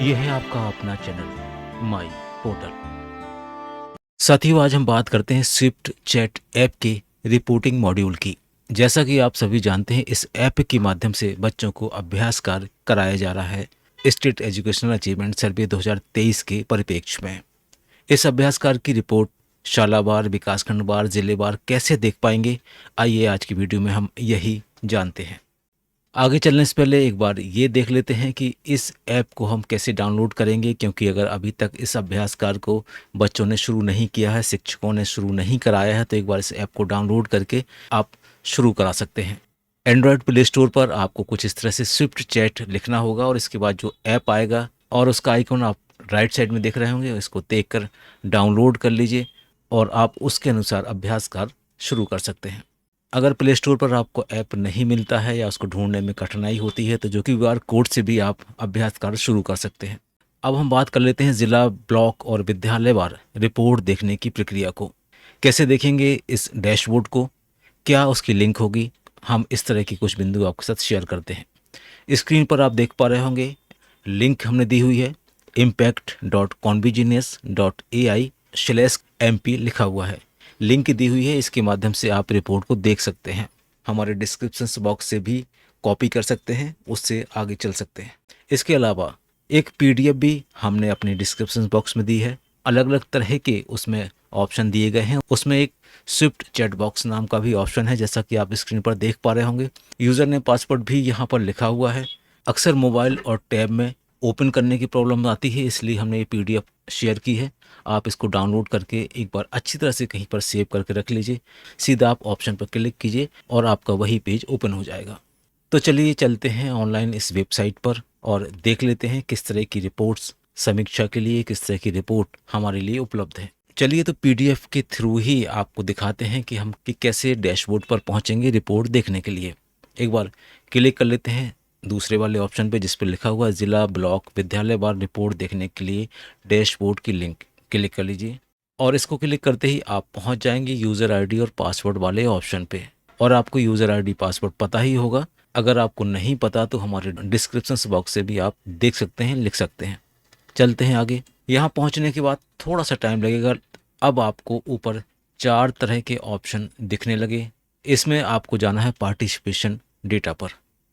ये है आपका अपना चैनल माई पोर्टल। साथियों, आज हम बात करते हैं स्विफ्ट चैट ऐप के रिपोर्टिंग मॉड्यूल की। जैसा कि आप सभी जानते हैं, इस ऐप के माध्यम से बच्चों को अभ्यास कार्य कराया जा रहा है स्टेट एजुकेशनल अचीवमेंट सर्वे 2023 के परिप्रेक्ष्य में। इस अभ्यास कार्य की रिपोर्ट शालावार, विकासखंडवार, जिलेवार कैसे देख पाएंगे, आइए आज की वीडियो में हम यही जानते हैं। आगे चलने से पहले एक बार ये देख लेते हैं कि इस ऐप को हम कैसे डाउनलोड करेंगे, क्योंकि अगर अभी तक इस अभ्यास कार्य को बच्चों ने शुरू नहीं किया है, शिक्षकों ने शुरू नहीं कराया है, तो एक बार इस ऐप को डाउनलोड करके आप शुरू करा सकते हैं। एंड्रॉयड प्ले स्टोर पर आपको कुछ इस तरह से स्विफ्ट चैट लिखना होगा और इसके बाद जो ऐप आएगा और उसका आइकॉन आप राइट साइड में देख रहे होंगे, इसको देख कर डाउनलोड कर लीजिए और आप उसके अनुसार अभ्यास कार्य शुरू कर सकते हैं। अगर प्ले स्टोर पर आपको ऐप नहीं मिलता है या उसको ढूंढने में कठिनाई होती है, तो जो कि QR कोड से भी आप अभ्यास कार्य शुरू कर सकते हैं। अब हम बात कर लेते हैं जिला, ब्लॉक और विद्यालयवार रिपोर्ट देखने की प्रक्रिया को। कैसे देखेंगे इस डैशबोर्ड को, क्या उसकी लिंक होगी, हम इस तरह की कुछ बिंदु आपके साथ शेयर करते हैं। स्क्रीन पर आप देख पा रहे होंगे, लिंक हमने दी हुई है impact.conbgenius.ai/mp लिखा हुआ है। लिंक दी हुई है, इसके माध्यम से आप रिपोर्ट को देख सकते हैं। हमारे डिस्क्रिप्शन बॉक्स से भी कॉपी कर सकते हैं, उससे आगे चल सकते हैं। इसके अलावा एक PDF भी हमने अपने डिस्क्रिप्शन बॉक्स में दी है। अलग अलग तरह के उसमें ऑप्शन दिए गए हैं। उसमें एक स्विफ्ट चैट बॉक्स नाम का भी ऑप्शन है, जैसा कि आप स्क्रीन पर देख पा रहे होंगे। यूज़र ने पासवर्ड भी यहाँ पर लिखा हुआ है। अक्सर मोबाइल और टैब में ओपन करने की प्रॉब्लम आती है, इसलिए हमने ये PDF शेयर की है। आप इसको डाउनलोड करके एक बार अच्छी तरह से कहीं पर सेव करके रख लीजिए। सीधा आप ऑप्शन पर क्लिक कीजिए और आपका वही पेज ओपन हो जाएगा। तो चलिए चलते हैं ऑनलाइन इस वेबसाइट पर और देख लेते हैं किस तरह की रिपोर्ट्स समीक्षा के लिए, किस तरह की रिपोर्ट हमारे लिए उपलब्ध है। चलिए तो PDF के थ्रू ही आपको दिखाते हैं कि हम कैसे डैशबोर्ड पर पहुंचेंगे रिपोर्ट देखने के लिए। एक बार क्लिक कर लेते हैं दूसरे वाले ऑप्शन पे, जिस पर लिखा हुआ है जिला, ब्लॉक, विद्यालय वार रिपोर्ट देखने के लिए डैशबोर्ड की लिंक क्लिक कर लीजिए और इसको क्लिक करते ही आप पहुंच जाएंगे यूज़र ID और पासवर्ड वाले ऑप्शन पे। और आपको यूज़र ID पासवर्ड पता ही होगा। अगर आपको नहीं पता तो हमारे डिस्क्रिप्शन बॉक्स से भी आप देख सकते हैं, लिख सकते हैं। चलते हैं आगे। यहाँ पहुँचने के बाद थोड़ा सा टाइम लगेगा। अब आपको ऊपर 4 तरह के ऑप्शन दिखने लगे। इसमें आपको जाना है पार्टिसिपेशन डेटा पर।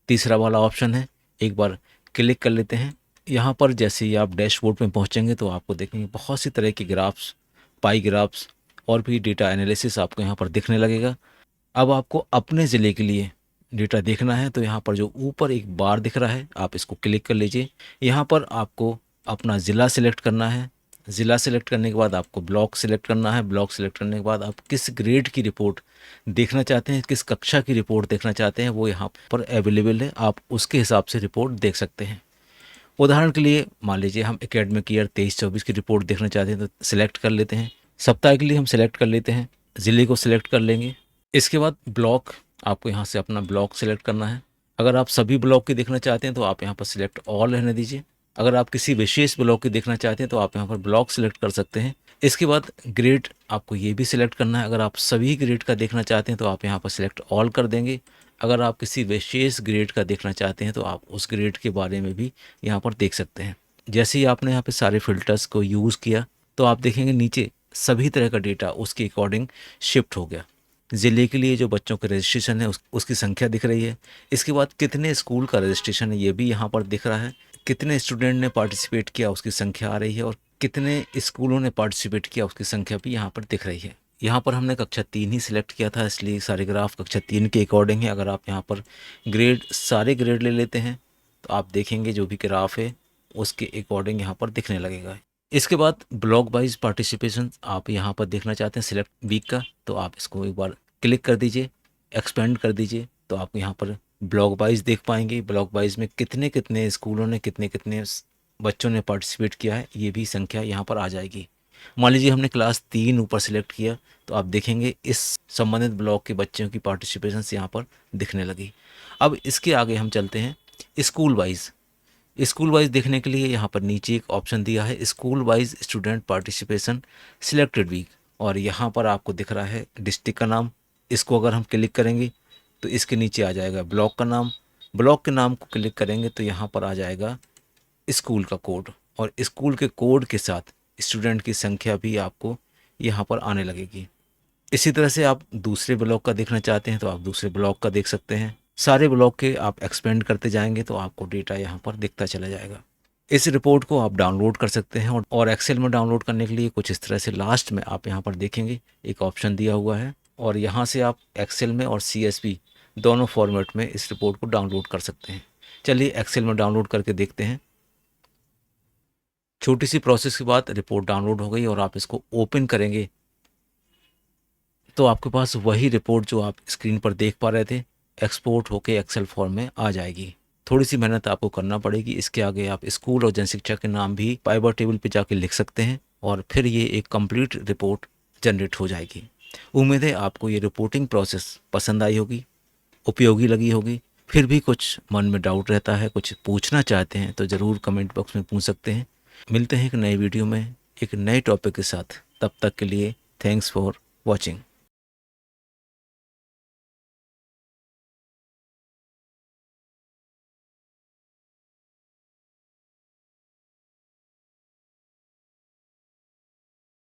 तीसरा वाला ऑप्शन है, एक बार क्लिक कर लेते हैं। यहाँ पर जैसे ही आप डैशबोर्ड में पहुँचेंगे तो आपको देखेंगे बहुत सी तरह के ग्राफ्स, पाई ग्राफ्स और भी डेटा एनालिसिस आपको यहाँ पर दिखने लगेगा। अब आपको अपने ज़िले के लिए डेटा देखना है, तो यहाँ पर जो ऊपर एक बार दिख रहा है आप इसको क्लिक कर लीजिए। यहाँ पर आपको अपना ज़िला सिलेक्ट करना है। ज़िला सेलेक्ट करने के बाद आपको ब्लॉक सेलेक्ट करना है। ब्लॉक सेलेक्ट करने के बाद आप किस ग्रेड की रिपोर्ट देखना चाहते हैं, किस कक्षा की रिपोर्ट देखना चाहते हैं, वो यहाँ पर अवेलेबल है। आप उसके हिसाब से रिपोर्ट देख सकते हैं। उदाहरण के लिए मान लीजिए हम एकेडमिक ईयर 23-24 की रिपोर्ट देखना चाहते हैं, तो सिलेक्ट कर लेते हैं। सप्ताह के लिए हम सिलेक्ट कर लेते हैं, ज़िले को सिलेक्ट कर लेंगे। इसके बाद ब्लॉक, आपको यहाँ से अपना ब्लॉक सिलेक्ट करना है। अगर आप सभी ब्लॉक की देखना चाहते हैं तो आप यहाँ पर सिलेक्ट ऑल रहने दीजिए। अगर आप किसी विशेष ब्लॉक की देखना चाहते हैं तो आप यहाँ पर ब्लॉक सिलेक्ट कर सकते हैं। इसके बाद ग्रेड आपको ये भी सिलेक्ट करना है। अगर आप सभी ग्रेड का देखना चाहते हैं तो आप यहाँ पर सिलेक्ट ऑल कर देंगे। अगर आप किसी विशेष ग्रेड का देखना चाहते हैं तो आप उस ग्रेड के बारे में भी यहाँ पर देख सकते हैं। जैसे ही आपने यहाँ पे सारे फिल्टर्स को यूज़ किया तो आप देखेंगे नीचे सभी तरह का डेटा उसके अकॉर्डिंग शिफ्ट हो गया। ज़िले के लिए जो बच्चों का रजिस्ट्रेशन है उसकी संख्या दिख रही है। इसके बाद कितने स्कूल का रजिस्ट्रेशन है ये भी यहाँ पर दिख रहा है। कितने स्टूडेंट ने पार्टिसिपेट किया उसकी संख्या आ रही है और कितने स्कूलों ने पार्टिसिपेट किया उसकी संख्या भी यहाँ पर दिख रही है। यहाँ पर हमने कक्षा 3 ही सिलेक्ट किया था, इसलिए सारे ग्राफ कक्षा 3 के अकॉर्डिंग है। अगर आप यहाँ पर ग्रेड, सारे ग्रेड ले लेते हैं तो आप देखेंगे जो भी ग्राफ है उसके अकॉर्डिंग यहाँ पर दिखने लगेगा। इसके बाद ब्लॉक वाइज पार्टिसिपेशन आप यहाँ पर देखना चाहते हैं सिलेक्ट वीक का, तो आप इसको एक बार क्लिक कर दीजिए, एक्सपेंड कर दीजिए, तो आप यहाँ पर ब्लॉक वाइज देख पाएंगे। ब्लॉक वाइज में कितने कितने स्कूलों ने, कितने कितने बच्चों ने पार्टिसिपेट किया है, ये भी संख्या यहाँ पर आ जाएगी। मान लीजिए हमने क्लास 3 ऊपर सेलेक्ट किया तो आप देखेंगे इस संबंधित ब्लॉक के बच्चों की पार्टिसिपेशन यहाँ पर दिखने लगी। अब इसके आगे हम चलते हैं स्कूल वाइज। स्कूल वाइज देखने के लिए यहाँ पर नीचे एक ऑप्शन दिया है school wise student participation selected week, और यहाँ पर आपको दिख रहा है डिस्ट्रिक्ट का नाम। इसको अगर हम क्लिक करेंगे तो इसके नीचे आ जाएगा ब्लॉक का नाम। ब्लॉक के नाम को क्लिक करेंगे तो यहाँ पर आ जाएगा स्कूल का कोड, और स्कूल के कोड के साथ स्टूडेंट की संख्या भी आपको यहाँ पर आने लगेगी। इसी तरह से आप दूसरे ब्लॉक का देखना चाहते हैं तो आप दूसरे ब्लॉक का देख सकते हैं। सारे ब्लॉक के आप एक्सपेंड करते जाएंगे तो आपको डेटा यहाँ पर दिखता चला जाएगा। इस रिपोर्ट को आप डाउनलोड कर सकते हैं, और एक्सेल में डाउनलोड करने के लिए कुछ इस तरह से लास्ट में आप यहाँ पर देखेंगे एक ऑप्शन दिया हुआ है, और यहाँ से आप एक्सेल में और CSV दोनों फॉर्मेट में इस रिपोर्ट को डाउनलोड कर सकते हैं। चलिए एक्सेल में डाउनलोड करके देखते हैं। छोटी सी प्रोसेस के बाद रिपोर्ट डाउनलोड हो गई और आप इसको ओपन करेंगे तो आपके पास वही रिपोर्ट जो आप स्क्रीन पर देख पा रहे थे एक्सपोर्ट होके एक्सेल फॉर्म में आ जाएगी। थोड़ी सी मेहनत आपको करना पड़ेगी। इसके आगे आप स्कूल और जनशिक्षा के नाम भी पाइवर टेबल पे जाके लिख सकते हैं और फिर ये एक कंप्लीट रिपोर्ट जनरेट हो जाएगी। उम्मीद है आपको ये रिपोर्टिंग प्रोसेस पसंद आई होगी, उपयोगी लगी होगी। फिर भी कुछ मन में डाउट रहता है, कुछ पूछना चाहते हैं तो ज़रूर कमेंट बॉक्स में पूछ सकते हैं। मिलते हैं एक नए वीडियो में एक नए टॉपिक के साथ। तब तक के लिए थैंक्स फॉर वॉचिंग।